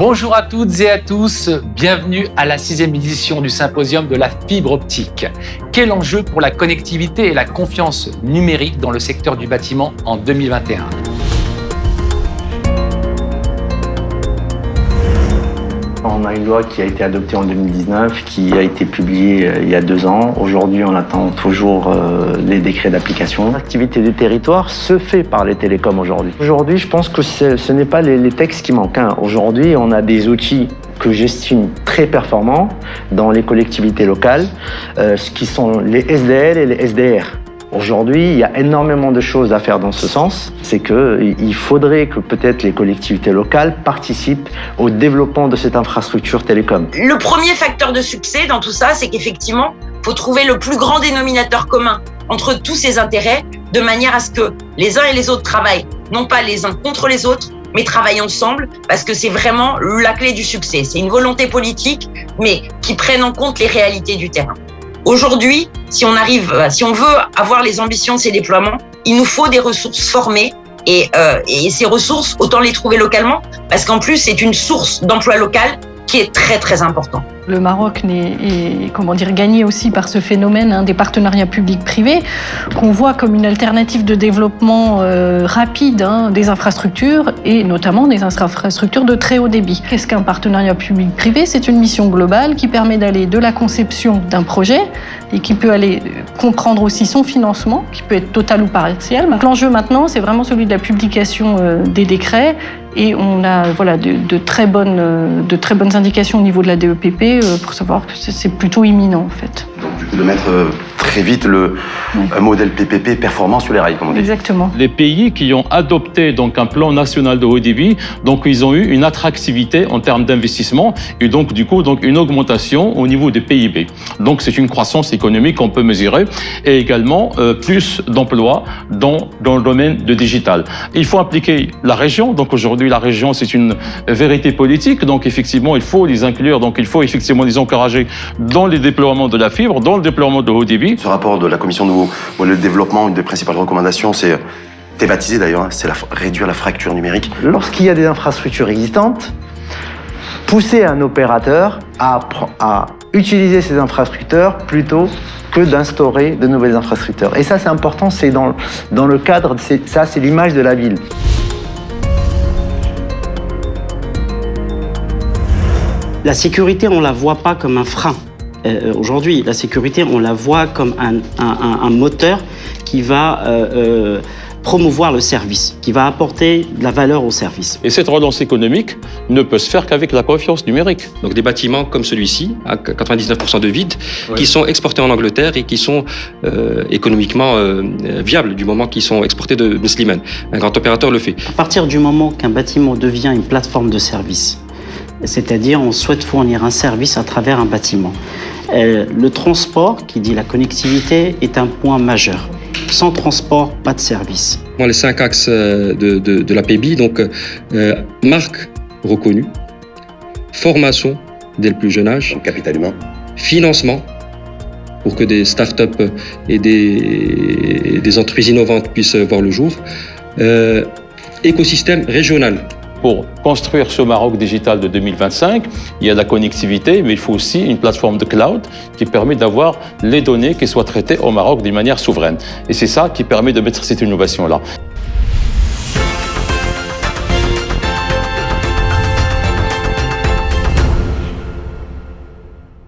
Bonjour à toutes et à tous, bienvenue à la 6e édition du symposium de la fibre optique. Quel enjeu pour la connectivité et la confiance numérique dans le secteur du bâtiment en 2021 ? On a une loi qui a été adoptée en 2019, qui a été publiée il y a 2 ans. Aujourd'hui, on attend toujours les décrets d'application. L'activité du territoire se fait par les télécoms aujourd'hui. Aujourd'hui, je pense que ce n'est pas les textes qui manquent. Aujourd'hui, on a des outils que j'estime très performants dans les collectivités locales, ce qui sont les SDL et les SDR. Aujourd'hui, il y a énormément de choses à faire dans ce sens. C'est qu'il faudrait que peut-être les collectivités locales participent au développement de cette infrastructure télécom. Le premier facteur de succès dans tout ça, c'est qu'effectivement, il faut trouver le plus grand dénominateur commun entre tous ces intérêts, de manière à ce que les uns et les autres travaillent, non pas les uns contre les autres, mais travaillent ensemble, parce que c'est vraiment la clé du succès. C'est une volonté politique, mais qui prenne en compte les réalités du terrain. Aujourd'hui, si on veut avoir les ambitions de ces déploiements, il nous faut des ressources formées et ces ressources, autant les trouver localement, parce qu'en plus, c'est une source d'emploi local qui est très, très important. Le Maroc est gagné aussi par ce phénomène des partenariats publics-privés qu'on voit comme une alternative de développement rapide des infrastructures et notamment des infrastructures de très haut débit. Qu'est-ce qu'un partenariat public-privé ? C'est une mission globale qui permet d'aller de la conception d'un projet et qui peut aller comprendre aussi son financement, qui peut être total ou partiel. Donc, l'enjeu maintenant, c'est vraiment celui de la publication des décrets et on a de très bonnes indications au niveau de la DEPP pour savoir que c'est plutôt imminent en fait. Donc du coup de mettre très vite un modèle PPP performant sur les rails, comme on dit. Exactement. Les pays qui ont adopté donc un plan national de haut débit, donc ils ont eu une attractivité en termes d'investissement et donc du coup une augmentation au niveau des PIB. Donc c'est une croissance économique qu'on peut mesurer et également plus d'emplois dans le domaine de digital. Il faut impliquer la région. Donc aujourd'hui la région c'est une vérité politique. Donc effectivement il faut les inclure. Donc il faut effectivement les encourager dans les déploiements de la fibre, dans le déploiement de haut débit. Ce rapport de la Commission Nouveau, le développement, une des principales recommandations, c'est thématisé d'ailleurs, c'est réduire la fracture numérique. Lorsqu'il y a des infrastructures existantes, pousser un opérateur à utiliser ces infrastructures plutôt que d'instaurer de nouvelles infrastructures. Et ça, c'est important, c'est dans le cadre, c'est l'image de la ville. La sécurité, on ne la voit pas comme un frein. Aujourd'hui, la sécurité, on la voit comme un moteur qui va promouvoir le service, qui va apporter de la valeur au service. Et cette relance économique ne peut se faire qu'avec la confiance numérique. Donc des bâtiments comme celui-ci, à 99% de vide, qui sont exportés en Angleterre et qui sont économiquement viables du moment qu'ils sont exportés de Slimane. Un grand opérateur le fait. À partir du moment qu'un bâtiment devient une plateforme de service, c'est-à-dire on souhaite fournir un service à travers un bâtiment. Le transport, qui dit la connectivité, est un point majeur. Sans transport, pas de service. Les 5 axes de la PBI, donc marque reconnue, formation dès le plus jeune âge, Capital humain, financement pour que des start-up et des entreprises innovantes puissent voir le jour, écosystème régional. Pour construire ce Maroc digital de 2025, il y a la connectivité, mais il faut aussi une plateforme de cloud qui permet d'avoir les données qui soient traitées au Maroc d'une manière souveraine. Et c'est ça qui permet de mettre cette innovation-là.